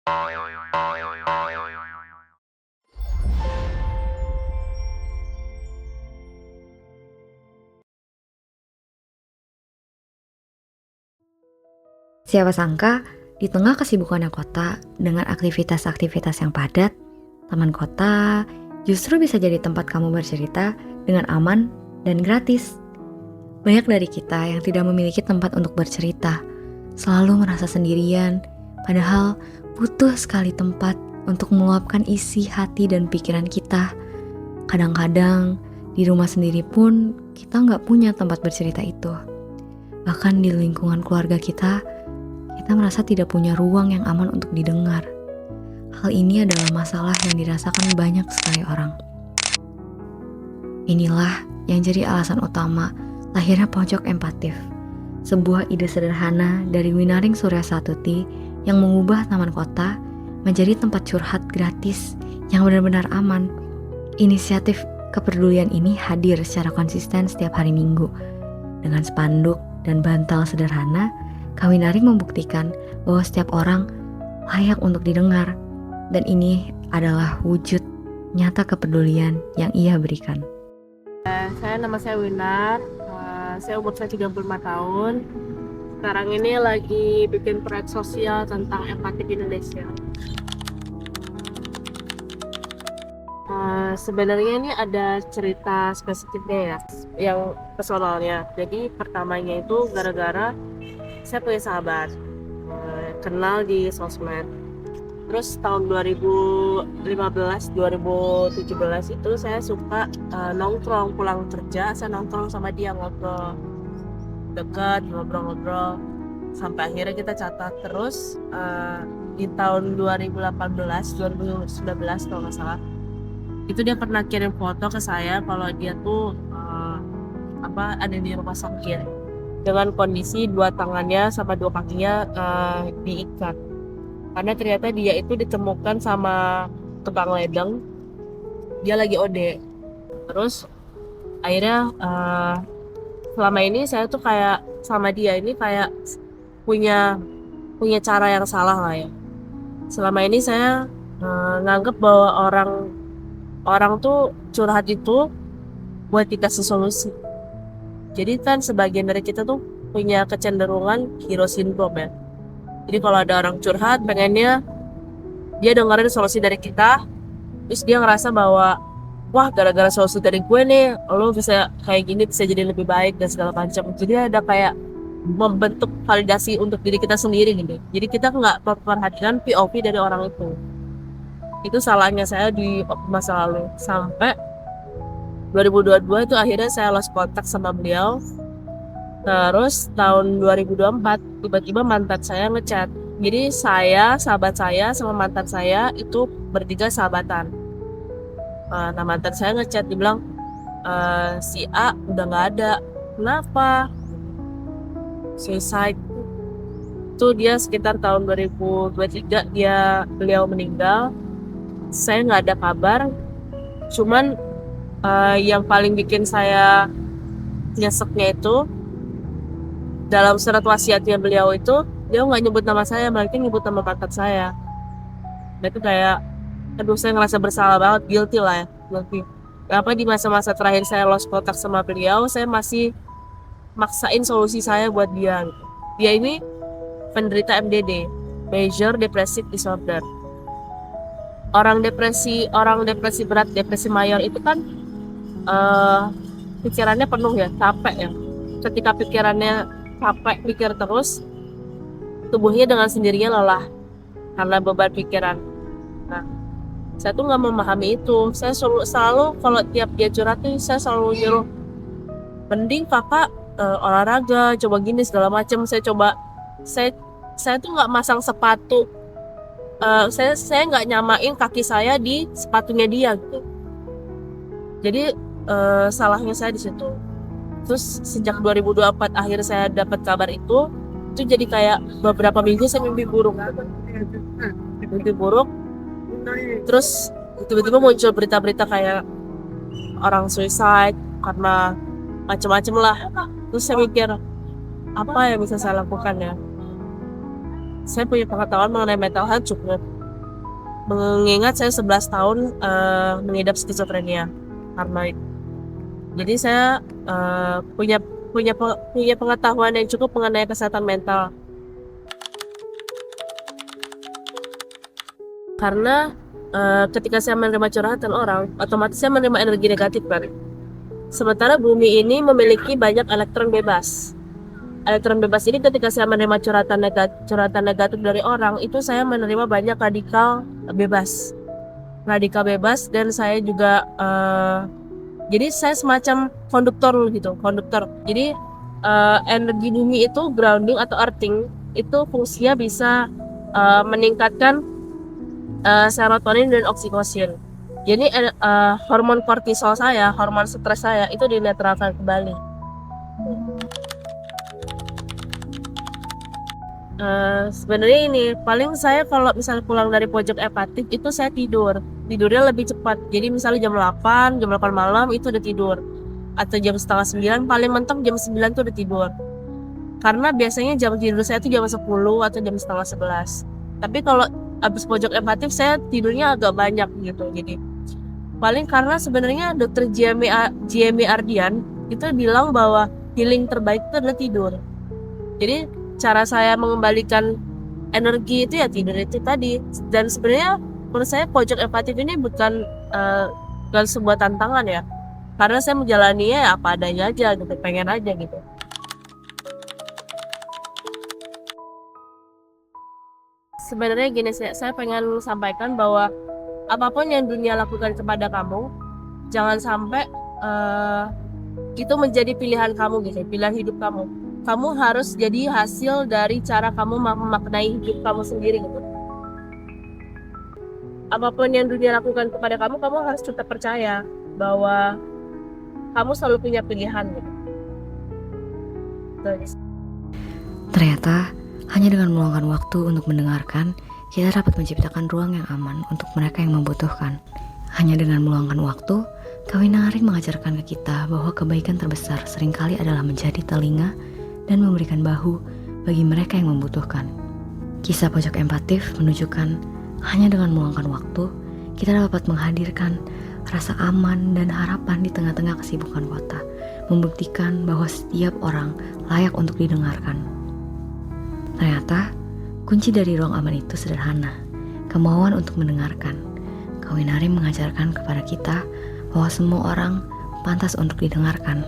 Siapa sangka, di tengah kesibukannya kota dengan aktivitas-aktivitas yang padat, taman kota justru bisa jadi tempat kamu bercerita dengan aman dan gratis. Banyak dari kita yang tidak memiliki tempat untuk bercerita, selalu merasa sendirian, padahal butuh sekali tempat untuk meluapkan isi hati dan pikiran kita. Kadang-kadang di rumah sendiri pun kita nggak punya tempat bercerita itu. Bahkan di lingkungan keluarga kita merasa tidak punya ruang yang aman untuk didengar. Hal ini adalah masalah yang dirasakan banyak sekali orang. Inilah yang jadi alasan utama lahirnya Pojok Empatif, sebuah ide sederhana dari Winaring Suryasatuti yang mengubah taman kota menjadi tempat curhat gratis yang benar-benar aman. Inisiatif kepedulian ini hadir secara konsisten setiap hari Minggu. Dengan spanduk dan bantal sederhana, Winaring membuktikan bahwa setiap orang layak untuk didengar, dan ini adalah wujud nyata kepedulian yang ia berikan. Nama saya Winar, saya umur 35 tahun. Sekarang ini lagi bikin proyek sosial tentang empati di Indonesia. Sebenarnya ini ada cerita spesifiknya ya, yang personalnya. Jadi pertamanya itu gara-gara saya punya sahabat, kenal di sosmed. Terus tahun 2015-2017 itu saya suka nongkrong pulang kerja, saya nongkrong sama dia, ngobrol dekat, ngobrol-ngobrol sampai akhirnya kita catat terus. Di tahun 2018-2019 kalau nggak salah, itu dia pernah kirim foto ke saya kalau dia tuh ada di rumah sakit dengan kondisi dua tangannya sama dua kakinya diikat, karena ternyata dia itu ditemukan sama tukang ledeng, dia lagi OD. Terus akhirnya selama ini saya tuh kayak sama dia ini kayak punya cara yang salah lah ya. Selama ini saya nganggep bahwa orang tuh curhat itu buat dikasih solusi. Jadi kan sebagian dari kita tuh punya kecenderungan hero syndrome ya. Jadi kalau ada orang curhat, pengennya dia dengerin solusi dari kita, terus dia ngerasa bahwa wah, gara-gara solusi dari gue nih lo bisa kayak gini, bisa jadi lebih baik dan segala macam. Jadi ada kayak membentuk validasi untuk diri kita sendiri gitu. Jadi kita nggak memperhatikan POV dari orang itu. Itu salahnya saya di masa lalu. Sampai 2022 itu akhirnya saya lost kontak sama beliau. Terus tahun 2024 tiba-tiba mantan saya ngechat. Jadi saya, sahabat saya sama mantan saya itu bertiga sahabatan. Nah mantan saya ngechat, dibilang si A udah nggak ada. Kenapa? Suicide. Itu dia sekitar tahun 2023 beliau meninggal. Saya nggak ada kabar. Cuman yang paling bikin saya nyeseknya itu dalam surat wasiatnya beliau itu dia nggak nyebut nama saya, malah nyebut nama mantan saya. Nah itu kayak aduh, saya ngerasa bersalah banget, guilty lah ya, guilty. Kenapa di masa-masa terakhir saya lost kontak sama beliau, saya masih maksain solusi saya buat dia. Dia ini penderita MDD, Major Depressive Disorder. Orang depresi berat, depresi mayor itu kan pikirannya penuh ya, capek ya. Ketika pikirannya capek, pikir terus, tubuhnya dengan sendirinya lelah karena beban pikiran. Nah, saya tuh nggak memahami itu. Saya selalu kalau tiap dia curhat tuh saya selalu nyuruh, mending kakak olahraga, coba gini segala macam. Saya tuh nggak masang sepatu. Saya nggak nyamain kaki saya di sepatunya dia gitu. Jadi salahnya saya di situ. Terus sejak 2024 akhir saya dapat kabar itu jadi kayak beberapa minggu saya mimpi buruk. Terus tiba-tiba muncul berita-berita kayak orang suicide karena macam-macam lah. Terus saya mikir, apa yang bisa saya lakukan ya? saya punya pengetahuan mengenai mental health cukup. Mengingat saya 11 tahun mengidap skizofrenia karena itu. Jadi saya punya punya pengetahuan yang cukup mengenai kesehatan mental. Karena ketika saya menerima curhatan orang, otomatis saya menerima energi negatif kan. Sementara bumi ini memiliki banyak elektron bebas. Elektron bebas ini ketika saya menerima curhatan negatif dari orang, itu saya menerima banyak radikal bebas. Radikal bebas, dan saya juga jadi saya semacam konduktor gitu, konduktor. Jadi energi bumi itu grounding atau earthing itu fungsinya bisa meningkatkan serotonin dan oksitosin. Jadi hormon kortisol saya, hormon stres saya itu dinetralkan kembali. Sebenarnya ini paling saya kalau misalnya pulang dari pojok epatik itu saya tidurnya lebih cepat. Jadi misalnya jam 8 malam itu udah tidur, atau jam setengah 9, paling mentok jam 9 tuh udah tidur. Karena biasanya jam tidur saya tuh jam 10 atau jam setengah 11. Tapi kalau habis pojok empatik saya tidurnya agak banyak gitu. Jadi paling karena sebenarnya dokter Jamie Ardian itu bilang bahwa healing terbaik itu adalah tidur. Jadi cara saya mengembalikan energi itu ya tidur itu tadi. Dan sebenarnya menurut saya pojok empatik ini bukan sebuah tantangan ya, karena saya menjalaninya ya apa adanya aja gitu, pengen aja gitu. Sebenarnya gini, saya pengen sampaikan bahwa apapun yang dunia lakukan kepada kamu, jangan sampai itu menjadi pilihan kamu gitu, pilihan hidup kamu. Kamu harus jadi hasil dari cara kamu memaknai hidup kamu sendiri gitu. Apapun yang dunia lakukan kepada kamu, kamu harus tetap percaya bahwa kamu selalu punya pilihan gitu. Terus. Ternyata, hanya dengan meluangkan waktu untuk mendengarkan, kita dapat menciptakan ruang yang aman untuk mereka yang membutuhkan. Hanya dengan meluangkan waktu, Kawinari mengajarkan ke kita bahwa kebaikan terbesar seringkali adalah menjadi telinga dan memberikan bahu bagi mereka yang membutuhkan. Kisah pojok empatif menunjukkan hanya dengan meluangkan waktu, kita dapat menghadirkan rasa aman dan harapan di tengah-tengah kesibukan kota, membuktikan bahwa setiap orang layak untuk didengarkan. Ternyata, kunci dari ruang aman itu sederhana, kemauan untuk mendengarkan. Kawinari mengajarkan kepada kita bahwa semua orang pantas untuk didengarkan.